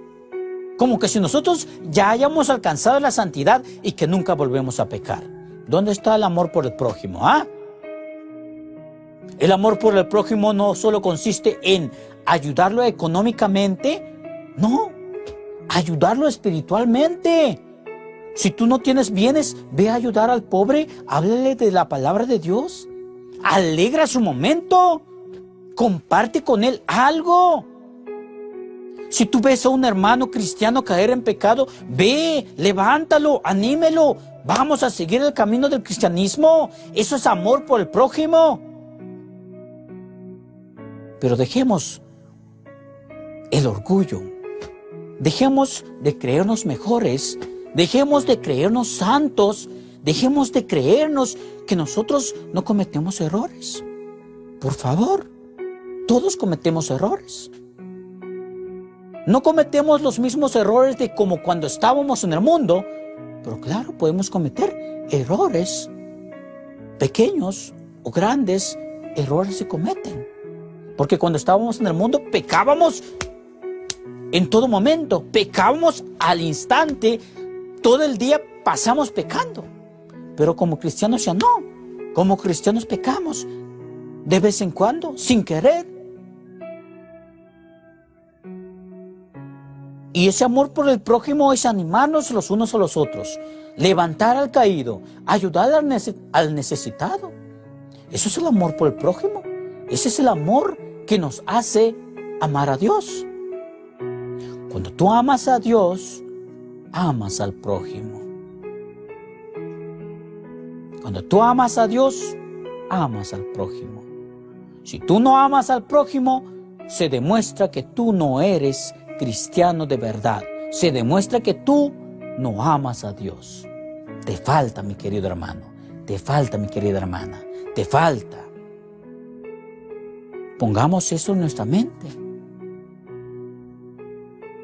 Como que si nosotros ya hayamos alcanzado la santidad y que nunca volvemos a pecar. ¿Dónde está el amor por el prójimo? ¿Ah? El amor por el prójimo no solo consiste en ayudarlo económicamente, no, ayudarlo espiritualmente. Si tú no tienes bienes, ve a ayudar al pobre, háblale de la palabra de Dios, alegra su momento, comparte con él algo. Si tú ves a un hermano cristiano caer en pecado, ve, levántalo, anímelo, vamos a seguir el camino del cristianismo. Eso es amor por el prójimo. Pero dejemos el orgullo, dejemos de creernos mejores, dejemos de creernos santos, dejemos de creernos que nosotros no cometemos errores. Por favor, todos cometemos errores. No cometemos los mismos errores de como cuando estábamos en el mundo, pero claro, podemos cometer errores, pequeños o grandes, errores se cometen. Porque cuando estábamos en el mundo, pecábamos en todo momento, pecábamos al instante, todo el día pasamos pecando. Pero como cristianos ya no, como cristianos pecamos de vez en cuando, sin querer. Y ese amor por el prójimo es animarnos los unos a los otros, levantar al caído, ayudar al necesitado. Eso es el amor por el prójimo. Ese es el amor que nos hace amar a Dios. Cuando tú amas a Dios, amas al prójimo. Cuando tú amas a Dios, amas al prójimo. Si tú no amas al prójimo, se demuestra que tú no eres cristiano de verdad. Se demuestra que tú no amas a Dios. Te falta, mi querido hermano. Te falta, mi querida hermana. Te falta. Pongamos eso en nuestra mente.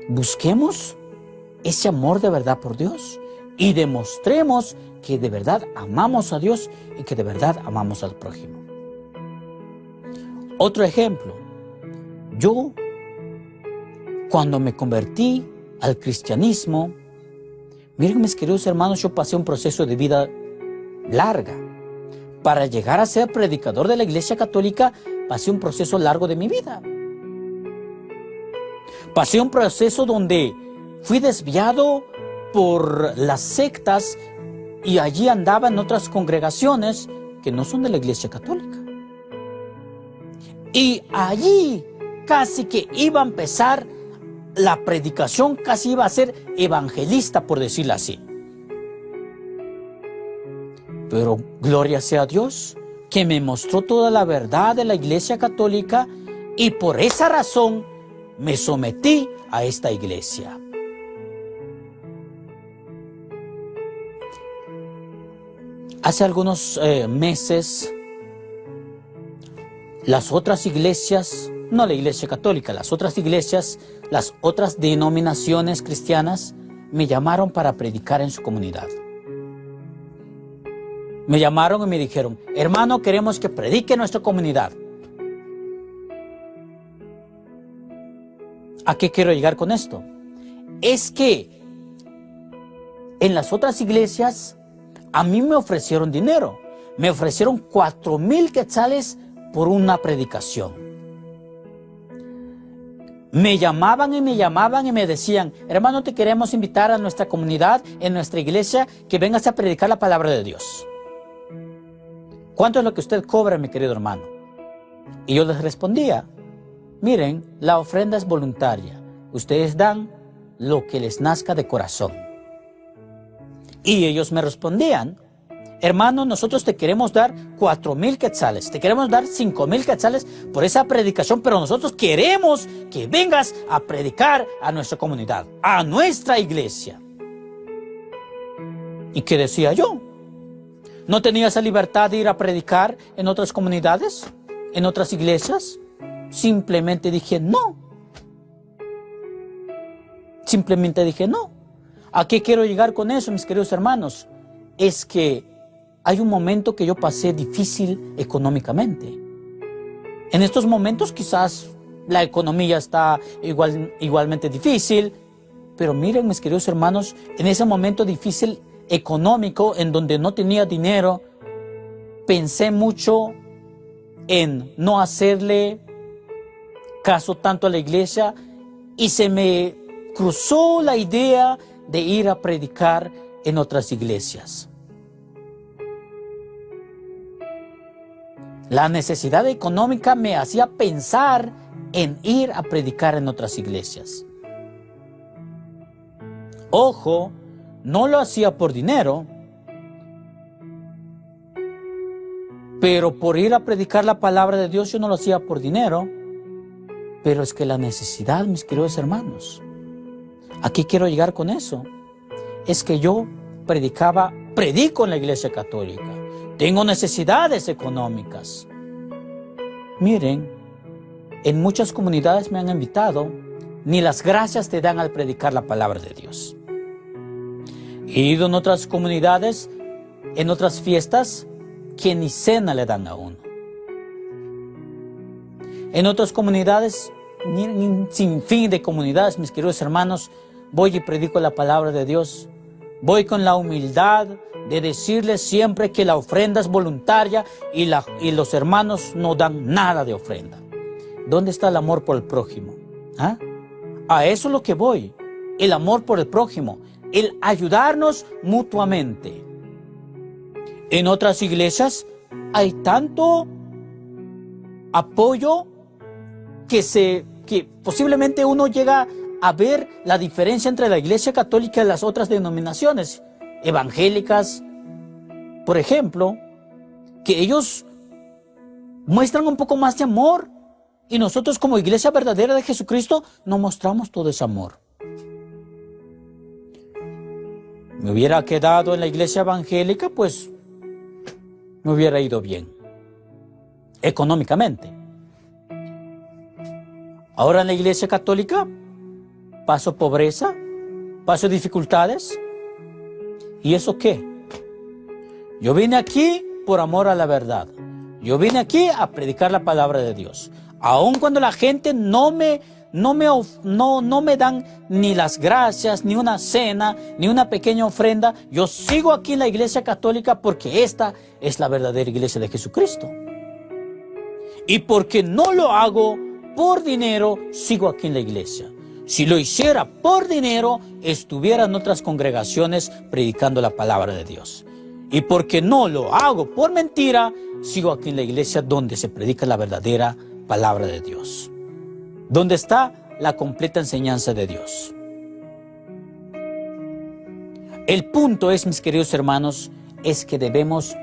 Busquemos ese amor de verdad por Dios y demostremos que de verdad amamos a Dios y que de verdad amamos al prójimo. Otro ejemplo. Yo, cuando me convertí al cristianismo, miren, mis queridos hermanos, yo pasé un proceso de vida larga. Para llegar a ser predicador de la Iglesia Católica, pasé un proceso largo de mi vida. Pasé un proceso donde fui desviado por las sectas y allí andaba en otras congregaciones que no son de la Iglesia Católica. Y allí casi que iba a empezar la predicación, casi iba a ser evangelista, por decirlo así. Pero gloria sea a Dios, que me mostró toda la verdad de la Iglesia Católica y por esa razón me sometí a esta iglesia. Hace algunos meses, las otras iglesias, no la Iglesia Católica, las otras iglesias, las otras denominaciones cristianas, me llamaron para predicar en su comunidad. Me llamaron y me dijeron, hermano, queremos que predique en nuestra comunidad. ¿A qué quiero llegar con esto? Es que en las otras iglesias a mí me ofrecieron dinero. Me ofrecieron 4,000 quetzales por una predicación. Me llamaban y me decían, hermano, te queremos invitar a nuestra comunidad, en nuestra iglesia, que vengas a predicar la palabra de Dios. ¿Cuánto es lo que usted cobra, mi querido hermano? Y yo les respondía, miren, la ofrenda es voluntaria. Ustedes dan lo que les nazca de corazón. Y ellos me respondían, hermano, nosotros te queremos dar 4,000 quetzales, te queremos dar 5,000 quetzales por esa predicación, pero nosotros queremos que vengas a predicar a nuestra comunidad, a nuestra iglesia. ¿Y qué decía yo? ¿No tenía esa libertad de ir a predicar en otras comunidades, en otras iglesias? Simplemente dije no. Simplemente dije no. ¿A qué quiero llegar con eso, mis queridos hermanos? Es que hay un momento que yo pasé difícil económicamente. En estos momentos quizás la economía está igualmente difícil, pero miren, mis queridos hermanos, en ese momento difícil económico, en donde no tenía dinero, pensé mucho en no hacerle caso tanto a la iglesia y se me cruzó la idea de ir a predicar en otras iglesias. La necesidad económica me hacía pensar en ir a predicar en otras iglesias. Ojo, no lo hacía por dinero, pero por ir a predicar la palabra de Dios yo no lo hacía por dinero. Pero es que la necesidad, mis queridos hermanos, aquí quiero llegar con eso, es que yo predico en la Iglesia Católica, tengo necesidades económicas. Miren, en muchas comunidades me han invitado, ni las gracias te dan al predicar la palabra de Dios. He ido en otras comunidades, en otras fiestas, que ni cena le dan a uno. En otras comunidades, sin fin de comunidades, mis queridos hermanos, voy y predico la palabra de Dios. Voy con la humildad de decirles siempre que la ofrenda es voluntaria y los hermanos no dan nada de ofrenda. ¿Dónde está el amor por el prójimo? ¿Ah? A eso es lo que voy, el amor por el prójimo, el ayudarnos mutuamente. En otras iglesias hay tanto apoyo que posiblemente uno llega a ver la diferencia entre la Iglesia Católica y las otras denominaciones evangélicas, por ejemplo, que ellos muestran un poco más de amor. Y nosotros como iglesia verdadera de Jesucristo no mostramos todo ese amor. Me hubiera quedado en la iglesia evangélica, pues me hubiera ido bien, económicamente. Ahora en la iglesia católica paso pobreza, paso dificultades. ¿Y eso qué? Yo vine aquí por amor a la verdad. Yo vine aquí a predicar la palabra de Dios. Aun cuando la gente no me dan ni las gracias, ni una cena, ni una pequeña ofrenda, yo sigo aquí en la iglesia católica porque esta es la verdadera iglesia de Jesucristo. Y porque no lo hago por dinero, sigo aquí en la iglesia. Si lo hiciera por dinero, estuviera en otras congregaciones predicando la palabra de Dios. Y porque no lo hago por mentira, sigo aquí en la iglesia donde se predica la verdadera palabra de Dios, donde está la completa enseñanza de Dios. El punto es, mis queridos hermanos, es que debemos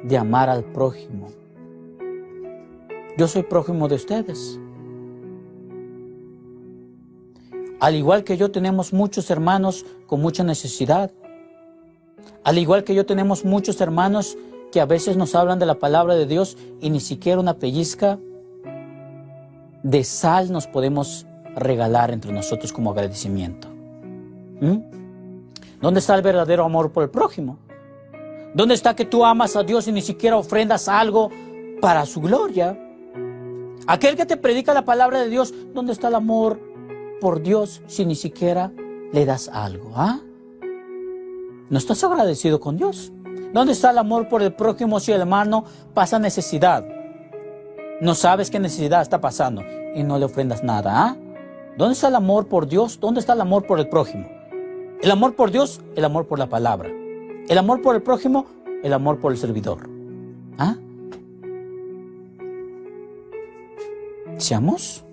de amar al prójimo. Yo soy prójimo de ustedes. Al igual que yo, tenemos muchos hermanos con mucha necesidad. Al igual que yo, tenemos muchos hermanos que a veces nos hablan de la palabra de Dios y ni siquiera una pellizca de sal nos podemos regalar entre nosotros como agradecimiento. ¿Dónde está el verdadero amor por el prójimo? ¿Dónde está que tú amas a Dios y ni siquiera ofrendas algo para su gloria? Aquel que te predica la palabra de Dios, ¿dónde está el amor por Dios si ni siquiera le das algo? ¿No estás agradecido con Dios? ¿Dónde está el amor por el prójimo si el hermano pasa necesidad? No sabes qué necesidad está pasando y no le ofrendas nada. ¿Dónde está el amor por Dios? ¿Dónde está el amor por el prójimo? El amor por Dios, el amor por la palabra. El amor por el prójimo, el amor por el servidor. Seamos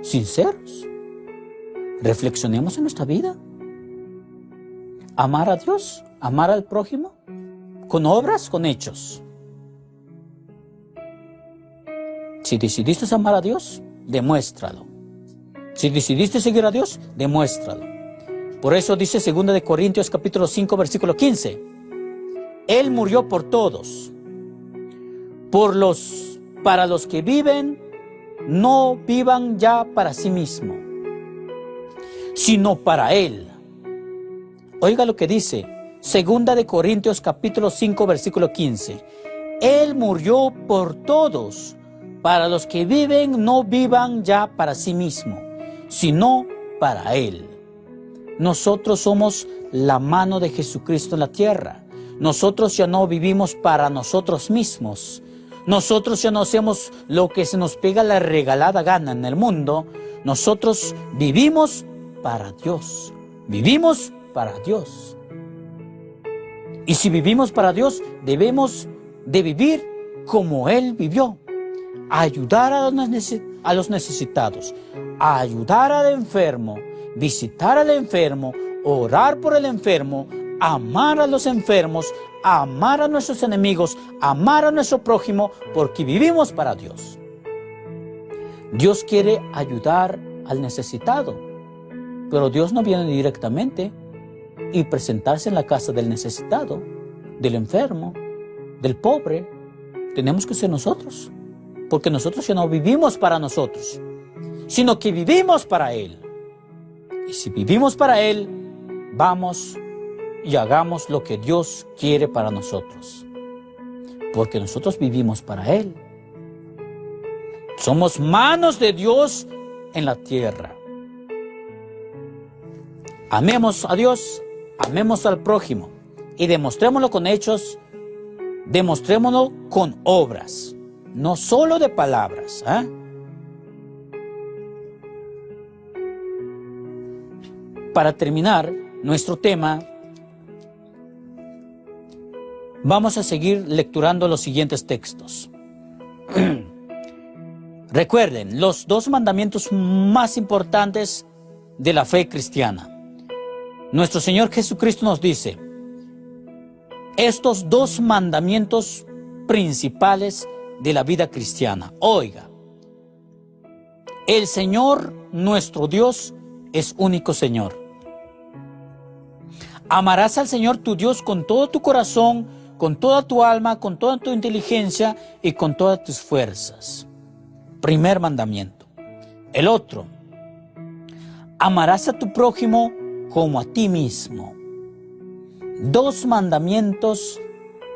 sinceros. Reflexionemos en nuestra vida. Amar a Dios, amar al prójimo, con obras, con hechos. Si decidiste amar a Dios, demuéstralo. Si decidiste seguir a Dios, demuéstralo. Por eso dice 2 Corintios capítulo 5, versículo 15. Él murió por todos. Para los que viven, no vivan ya para sí mismo, sino para Él. Oiga lo que dice 2 Corintios capítulo 5, versículo 15. Él murió por todos. Para los que viven, no vivan ya para sí mismo, sino para Él. Nosotros somos la mano de Jesucristo en la tierra. Nosotros ya no vivimos para nosotros mismos. Nosotros ya no hacemos lo que se nos pega la regalada gana en el mundo. Nosotros vivimos para Dios. Vivimos para Dios. Y si vivimos para Dios, debemos de vivir como Él vivió. Ayudar a los necesitados, ayudar al enfermo, visitar al enfermo, orar por el enfermo, amar a los enfermos, amar a nuestros enemigos, amar a nuestro prójimo, porque vivimos para Dios. Dios quiere ayudar al necesitado, pero Dios no viene directamente y presentarse en la casa del necesitado, del enfermo, del pobre. Tenemos que ser nosotros. Porque nosotros ya no vivimos para nosotros, sino que vivimos para Él. Y si vivimos para Él, vamos y hagamos lo que Dios quiere para nosotros. Porque nosotros vivimos para Él. Somos manos de Dios en la tierra. Amemos a Dios, amemos al prójimo y demostrémoslo con hechos, demostrémoslo con obras. No solo de palabras. Para terminar nuestro tema, vamos a seguir lecturando los siguientes textos. Recuerden, los 2 mandamientos más importantes de la fe cristiana. Nuestro Señor Jesucristo nos dice, estos 2 mandamientos principales de la vida cristiana. Oiga, el Señor, nuestro Dios, es único Señor. Amarás al Señor tu Dios con todo tu corazón, con toda tu alma, con toda tu inteligencia y con todas tus fuerzas. Primer mandamiento. El otro, amarás a tu prójimo como a ti mismo. Dos mandamientos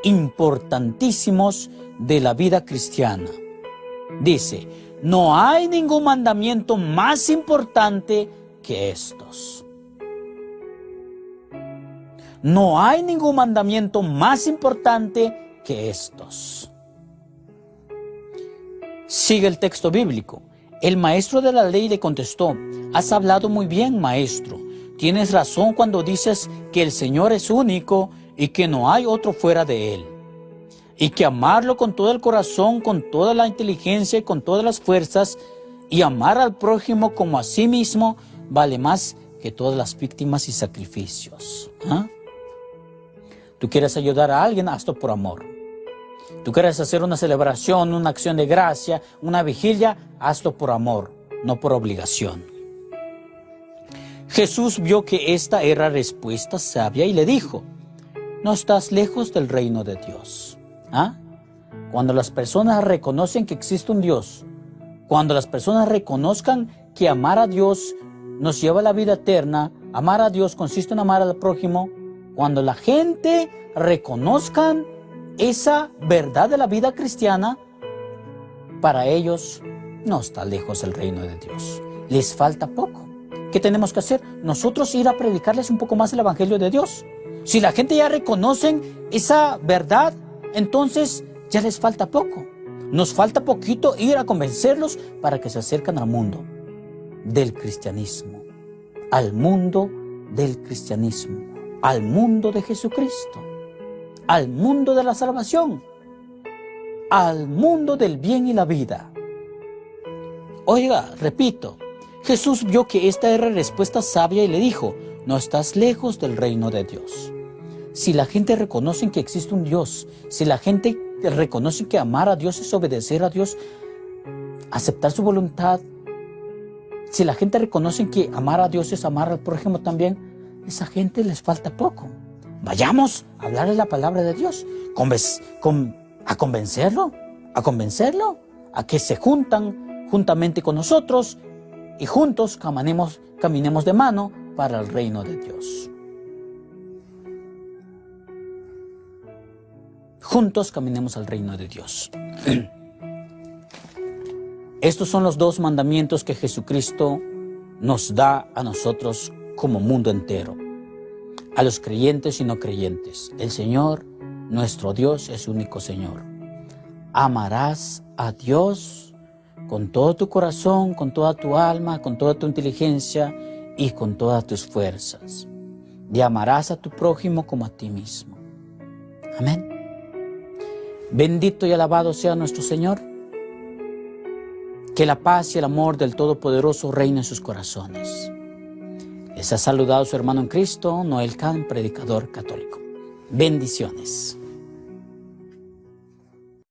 importantísimos de la vida cristiana. Dice, no hay ningún mandamiento más importante que estos. No hay ningún mandamiento más importante que estos. Sigue el texto bíblico. El maestro de la ley le contestó, has hablado muy bien, maestro. Tienes razón cuando dices que el Señor es único y que no hay otro fuera de Él. Y que amarlo con todo el corazón, con toda la inteligencia y con todas las fuerzas, y amar al prójimo como a sí mismo, vale más que todas las víctimas y sacrificios. ¿Ah? Tú quieres ayudar a alguien, hazlo por amor. Tú quieres hacer una celebración, una acción de gracia, una vigilia, hazlo por amor, no por obligación. Jesús vio que esta era respuesta sabia y le dijo, no estás lejos del reino de Dios. ¿Ah? Cuando las personas reconocen que existe un Dios, cuando las personas reconozcan que amar a Dios nos lleva a la vida eterna, amar a Dios consiste en amar al prójimo, cuando la gente reconozcan esa verdad de la vida cristiana, para ellos no está lejos el reino de Dios. Les falta poco. ¿Qué tenemos que hacer? Nosotros ir a predicarles un poco más el evangelio de Dios. Si la gente ya reconocen esa verdad, entonces ya les falta poco. Nos falta poquito ir a convencerlos para que se acerquen al mundo del cristianismo. Al mundo del cristianismo. Al mundo de Jesucristo. Al mundo de la salvación. Al mundo del bien y la vida. Oiga, repito, Jesús vio que esta era respuesta sabia y le dijo, no estás lejos del reino de Dios. Si la gente reconoce que existe un Dios, si la gente reconoce que amar a Dios es obedecer a Dios, aceptar su voluntad, si la gente reconoce que amar a Dios es amar al prójimo también, esa gente les falta poco. Vayamos a hablarle la palabra de Dios, a convencerlo, a que se juntamente con nosotros y juntos caminemos de mano para el reino de Dios. Juntos caminemos al reino de Dios. Estos son los dos mandamientos que Jesucristo nos da a nosotros como mundo entero. A los creyentes y no creyentes. El Señor, nuestro Dios, es único Señor. Amarás a Dios con todo tu corazón, con toda tu alma, con toda tu inteligencia y con todas tus fuerzas. Y amarás a tu prójimo como a ti mismo. Amén. Bendito y alabado sea nuestro Señor. Que la paz y el amor del Todopoderoso reine en sus corazones. Les ha saludado su hermano en Cristo, Noel Can, predicador católico. Bendiciones.